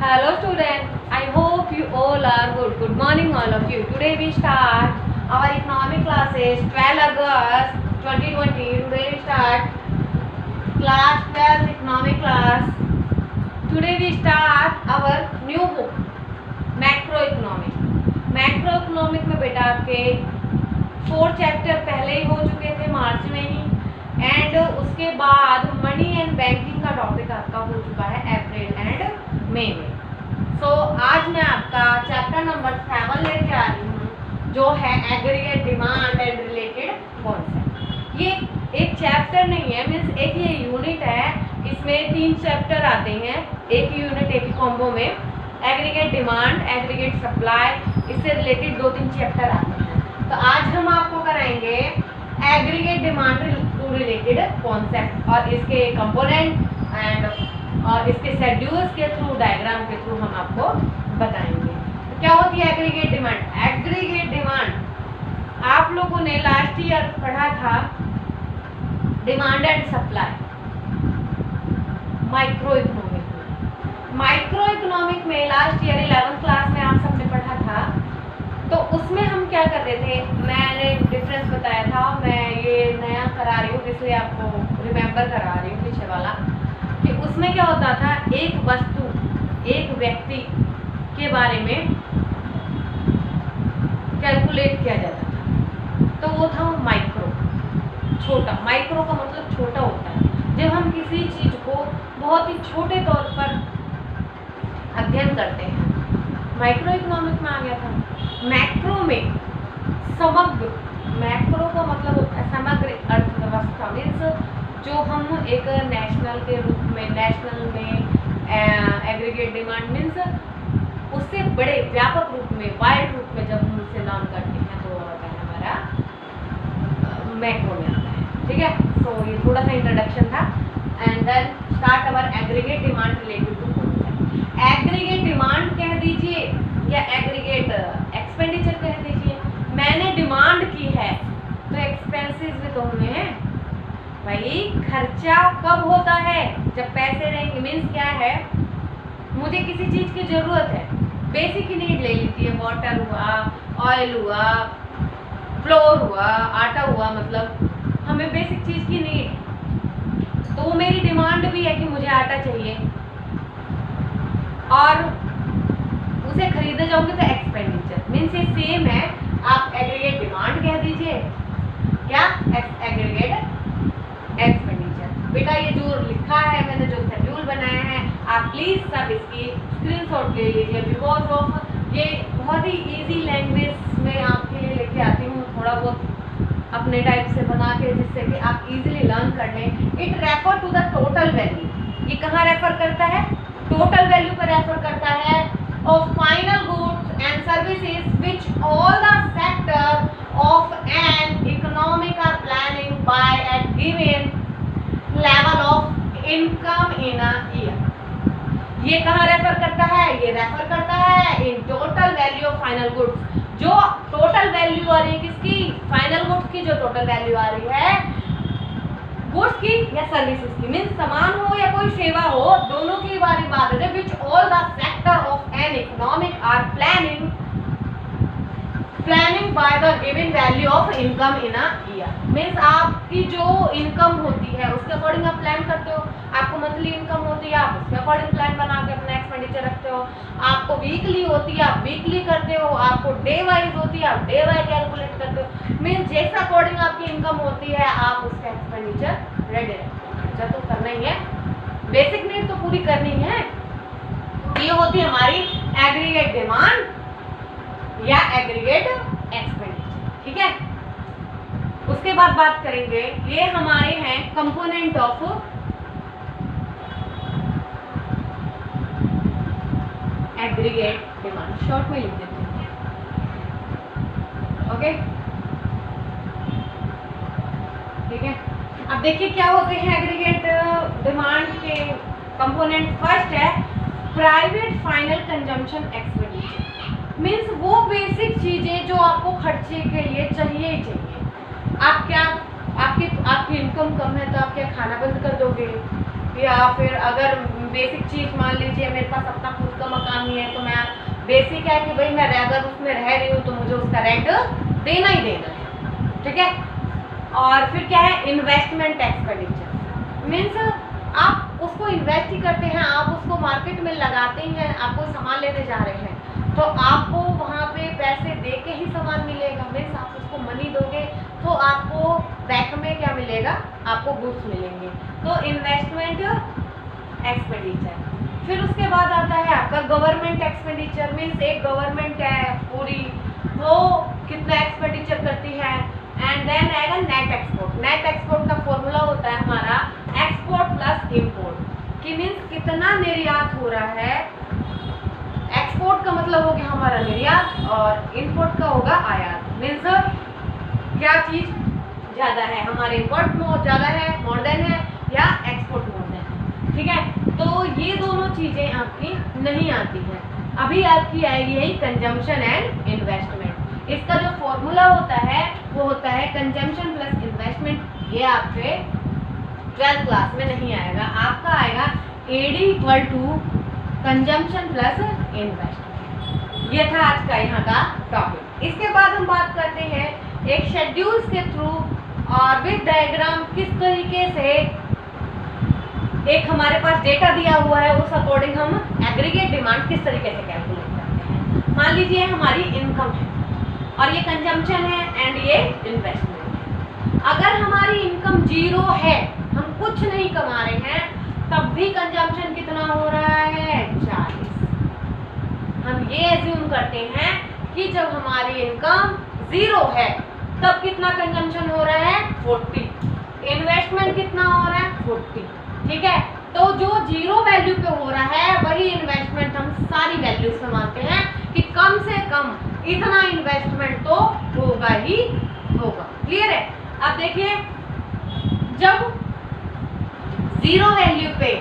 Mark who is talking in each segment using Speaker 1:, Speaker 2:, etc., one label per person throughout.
Speaker 1: Hello students, I hope you all are good. Good morning all of you. Today we start our economic classes 12 August 2020. Today we start class 12 economic class. Today we start our new book macroeconomic. Macroeconomic में बेटा आपके 4 chapter पहले ही हो चुके थे मार्च में ही, and उसके बाद मनी एंड बैंकिंग का टॉपिक आपका हो चुका है अप्रैल एंड मई में। सो आज मैं आपका चैप्टर नंबर 7 लेके आ रही हूँ, जो है aggregate demand and related concept. ये एक चैप्टर नहीं है, मीन्स एक ये यूनिट है। इसमें 3 चैप्टर आते हैं, एक ही यूनिट एक ही कॉम्बो में। एग्रीगेट डिमांड, एग्रीगेट सप्लाई, इससे रिलेटेड 2-3 चैप्टर आते हैं। तो आज हम आपको कराएंगे एग्रीगेट डिमांड रिलेटेड कॉन्सेप्ट और इसके कंपोनेंट एंड और इसके शेड्यूल्स के थ्रू, डायग्राम के थ्रू हम आपको बताएंगे। तो क्या होती है एग्रीगेट डिमांड? एग्रीगेट डिमांड आप लोगों ने लास्ट ईयर पढ़ा था demand and supply micro economic में। माइक्रो इकोनॉमिक में लास्ट ईयर 11th क्लास में आप सबने पढ़ा था। तो उसमें हम क्या कर रहे थे, मैंने डिफरेंस बताया था, मैं ये नया करा रही हूँ इसलिए आपको रिमेम्बर करा रही हूँ पीछे वाला, कि उसमें क्या होता था, एक वस्तु एक व्यक्ति के बारे में कैलकुलेट किया जाता था। तो वो था माइक्रो, छोटा। माइक्रो का मतलब छोटा होता है। जब हम किसी चीज को बहुत ही छोटे तौर पर अध्ययन करते हैं, माइक्रो इकोनॉमिक में आ गया था। मैक्रो में समग्र, मैक्रो का मतलब होता है समग्र अर्थव्यवस्था, मीन्स जो हम एक नेशनल के रूप में, नेशनल में एग्रीगेट डिमांड मीन्स उससे बड़े व्यापक रूप में, वाइड रूप में जब हम उसे लर्न करते हैं तो होता है हमारा मैक्रो में आता है। ठीक है, सो ये थोड़ा सा इंट्रोडक्शन था and then start our aggregate demand related to concept. Aggregate demand कह दीजिए या एग्रीगेट एक्सपेंडिचर कह दीजिए। मैंने डिमांड की है तो एक्सपेंसेस भी तो हुए हैं भाई। खर्चा कब होता है? जब पैसे रहेंगे। मीन्स क्या है, मुझे किसी चीज की जरूरत है, बेसिक नीड ले लीजिए, वाटर हुआ, ऑयल हुआ, फ्लोर हुआ, आटा हुआ, मतलब हमें बेसिक चीज की नीड। तो वो मेरी डिमांड भी है कि मुझे आटा चाहिए, और उसे खरीदे जाओगे तो एक्सपेंडिचर। मीन्स ये सेम है, आप एग्रीगेट डिमांड कह दीजिए, क्या एग्रीगेट एक्सपेंडिचर। बेटा ये जो लिखा है, मैंने जो शेड्यूल बनाया है, आप प्लीज सब इसकी स्क्रीनशॉट ले लीजिए, बिकॉज ऑफ ये बहुत ही इजी लैंग्वेज में आपके लिए लेके आती हूँ, थोड़ा बहुत अपने टाइप से बना के, जिससे कि आप इजीली लर्न कर लें। It refer to the total value. ये कहाँ रेफर करता है? टोटल वैल्यू पर रेफर करता है of final goods and services which all the sector of an economic are planning by at given level of income in a year। ये कहाँ refer करता है? ये रेफर करता है in total value of final goods. जो total value आ रही है किसकी? फाइनल गुड्स की। जो टोटल वैल्यू आ रही है गुड्स की या सर्विसेज की, मीन्स सामान हो या कोई सेवा हो, दोनों की बारी बात है। Which all the sector of an economic are planning by the given value of income in a year. Means आपकी जो इनकम होती है उसके अकॉर्डिंग आप प्लान करते हो। आपको मंथली इनकम होती है, आप उसके अकॉर्डिंग प्लान बना के अपना एक्सपेंडिचर रखते हो। आपको वीकली होती है, आप वीकली करते हो। आपको डे वाइज होती है, आप डे वाइज कैलकुलेट करते हो। मीन्स जैसा अकॉर्डिंग आपकी इनकम होती है, आप उसका एक्सपेंडिचर रेडी रखते हो। खर्चा तो करना ही है, बेसिक नीड तो पूरी करनी है। ये होती है हमारी एग्रीगेट डिमांड या एग्रीगेट एक्सपेंडिचर। ठीक है, उसके बाद बात करेंगे, ये हमारे हैं component of aggregate demand. Short में लिख देते हैं, ओके। ठीक है, अब देखिए क्या होते हैं एग्रीगेट डिमांड के कंपोनेंट। फर्स्ट है private final consumption expenditure. Means वो बेसिक चीजें जो आपको खर्चे के लिए चाहिए ही चाहिए। आप क्या, आपकी इनकम कम है तो आप क्या खाना बंद कर दोगे? या फिर अगर बेसिक चीज़ मान लीजिए मेरे पास अपना खुद का मकान नहीं है तो मैं बेसिक है कि भाई मैं अगर उसमें रह रही हूँ तो मुझे उसका रेंट देना ही देना है, ठीक है। और फिर क्या है, इन्वेस्टमेंट एक्सपेंडिचर, मीन्स आप उसको इन्वेस्ट ही करते हैं, आप उसको मार्केट में लगाते ही हैं, आप कोई सामान लेने जा रहे हैं तो आपको वहाँ पे पैसे दे के ही सामान मिलेगा, मीन्स आप उसको मनी दोगे तो आपको बैक में क्या मिलेगा, आपको गुड्स मिलेंगे। तो इन्वेस्टमेंट एक्सपेंडिचर। फिर उसके बाद आता है आपका गवर्नमेंट एक्सपेंडिचर, मीन्स एक गवर्नमेंट है पूरी, वो कितना एक्सपेंडिचर करती है। एंड देन आएगा नेट एक्सपोर्ट। नेट एक्सपोर्ट का फॉर्मूला होता है हमारा एक्सपोर्ट प्लस इंपोर्ट, कि मीन्स कितना निर्यात हो रहा है। एक्सपोर्ट का मतलब हो गया हमारा निर्यात और इंपोर्ट का होगा आयात, मीन्स क्या चीज़ ज़्यादा है, हमारे इंपोर्ट में ज़्यादा है, मोर देन है, या एक्सपोर्ट मोर देन है, ठीक है। तो ये दोनों चीज़ें आपकी नहीं आती हैं। अभी आपकी आएगी यही कंजम्पशन एंड इन्वेस्टमेंट। इसका जो फॉर्मूला होता है वो होता है कंजम्पशन प्लस इन्वेस्टमेंट। ये आपके 12th क्लास में नहीं आएगा, आपका आएगा AD equal to consumption plus investment. ये था आज का यहाँ का टॉपिक। इसके बाद हम बात करते हैं एक शेड्यूल्स के थ्रू और विद डायग्राम किस तरीके से एक हमारे पास डेटा दिया हुआ है उस अकॉर्डिंग हम एग्रीगेट डिमांड किस तरीके से कैलकुलेट करते हैं। मान लीजिए हमारी इनकम है और ये कंजम्पशन है एंड ये इन्वेस्टमेंट है। अगर हमारी इनकम 0 है, हम कुछ नहीं कमा रहे हैं, तब भी कंजम्पशन कितना हो रहा है, 40। हम ये एज्यूम करते हैं कि जब हमारी इनकम 0 है तब कितना कंजम्पशन हो रहा है, 40। इन्वेस्टमेंट कितना हो रहा है, 40, ठीक है। तो जो 0 वैल्यू पे हो रहा है वही इन्वेस्टमेंट हम सारी वैल्यूज में मानते हैं कि कम से कम इतना इन्वेस्टमेंट तो होगा ही होगा। क्लियर है। अब देखिए जब 0 वैल्यू पे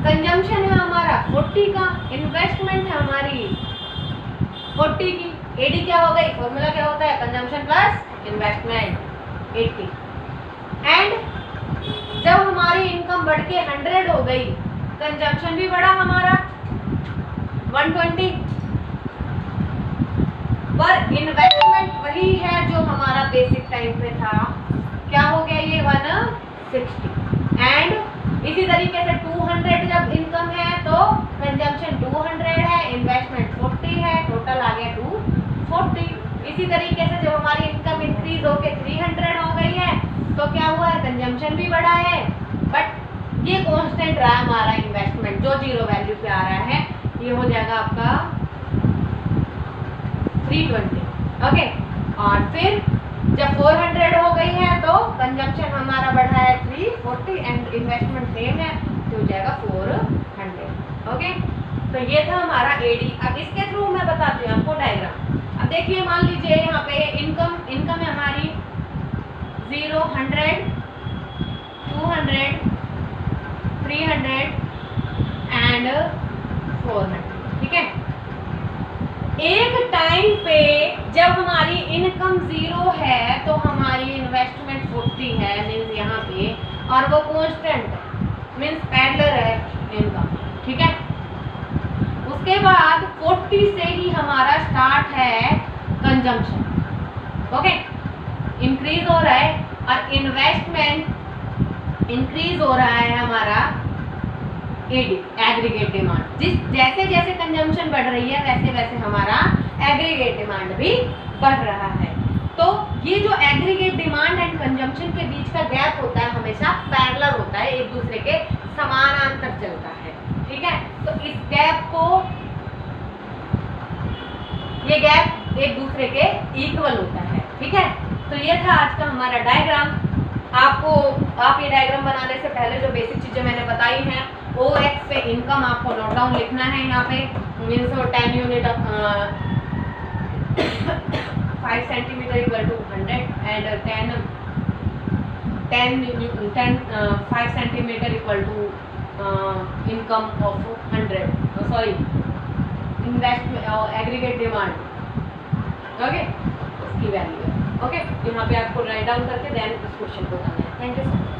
Speaker 1: कंजम्पशन है हमारा 40 का, इन्वेस्टमेंट है हमारी 40 की, AD क्या हो गई, फॉर्मूला क्या होता है, कंजम्पशन प्लस इन्वेस्टमेंट 80। एंड जब हमारी इनकम बढ़ के 100 हो गई, कंजम्पशन भी बढ़ा हमारा 120, पर इन्वेस्टमेंट वही है जो हमारा बेसिक टाइम पे था, क्या हो गया ये 160। एंड इसी तरीके से 200 जब इनकम है तो कंजम्पशन 200 है, इन्वेस्टमेंट 40 है, टोटल आ गया 240। इसी तरीके से जब हमारी इनकम इंक्रीज होके 300 हो गई है तो क्या हुआ है, कंजम्पशन भी बढ़ा है, बट ये कांस्टेंट रहा हमारा इन्वेस्टमेंट जो 0 वैल्यू पे आ रहा है, ये हो जाएगा आपका 320। ओके। और फिर जब 400 हो गई है तो कंजम्पशन हमारा बढ़ा है 340 एंड इन्वेस्टमेंट सेम है तो हो जाएगा 400। ओके। तो ये था हमारा AD। अब इसके थ्रू मैं बताती हूँ आपको डायग्राम। अब देखिए मान लीजिए यहाँ पे इनकम है हमारी 0, 100, 200, 300 एंड 400, ठीक है। एक टाइम पे जब हमारी इनकम 0 है तो हमारी इन्वेस्टमेंट 40 है, मीन्स यहाँ पे, और वो कांस्टेंट है, मीन्स पैरेलल है इनकम, ठीक है। उसके बाद 40 से ही हमारा स्टार्ट है कंजम्पशन, ओके, इंक्रीज हो रहा है, और इन्वेस्टमेंट इंक्रीज हो रहा है हमारा AD एग्रीगेट डिमांड। जैसे जैसे कंजम्पशन बढ़ रही है वैसे वैसे हमारा एग्रीगेट डिमांड भी बढ़ रहा है। तो ये जो एग्रीगेट डिमांड एंड कंजम्पशन के बीच का गैप होता है हमेशा पैरेलल होता है, एक दूसरे के समानांतर चलता है, ठीक है। तो इस गैप को, ये गैप एक दूसरे के इक्वल होता है, ठीक है। तो ये था आज का हमारा डायग्राम। आप ये डायग्राम बनाने से पहले जो बेसिक चीज़ें मैंने बताई हैं, OX पे इनकम आपको नोट डाउन लिखना है यहाँ पे, means 10 unit 5 centimetre equal to 100 and 5 centimetre equal to income of 100, sorry investment aggregate demand, okay, उसकी वैल्यू है, ओके। यहाँ पे आपको राइट डाउन करके देन इस क्वेश्चन को करना है। Thank you so much.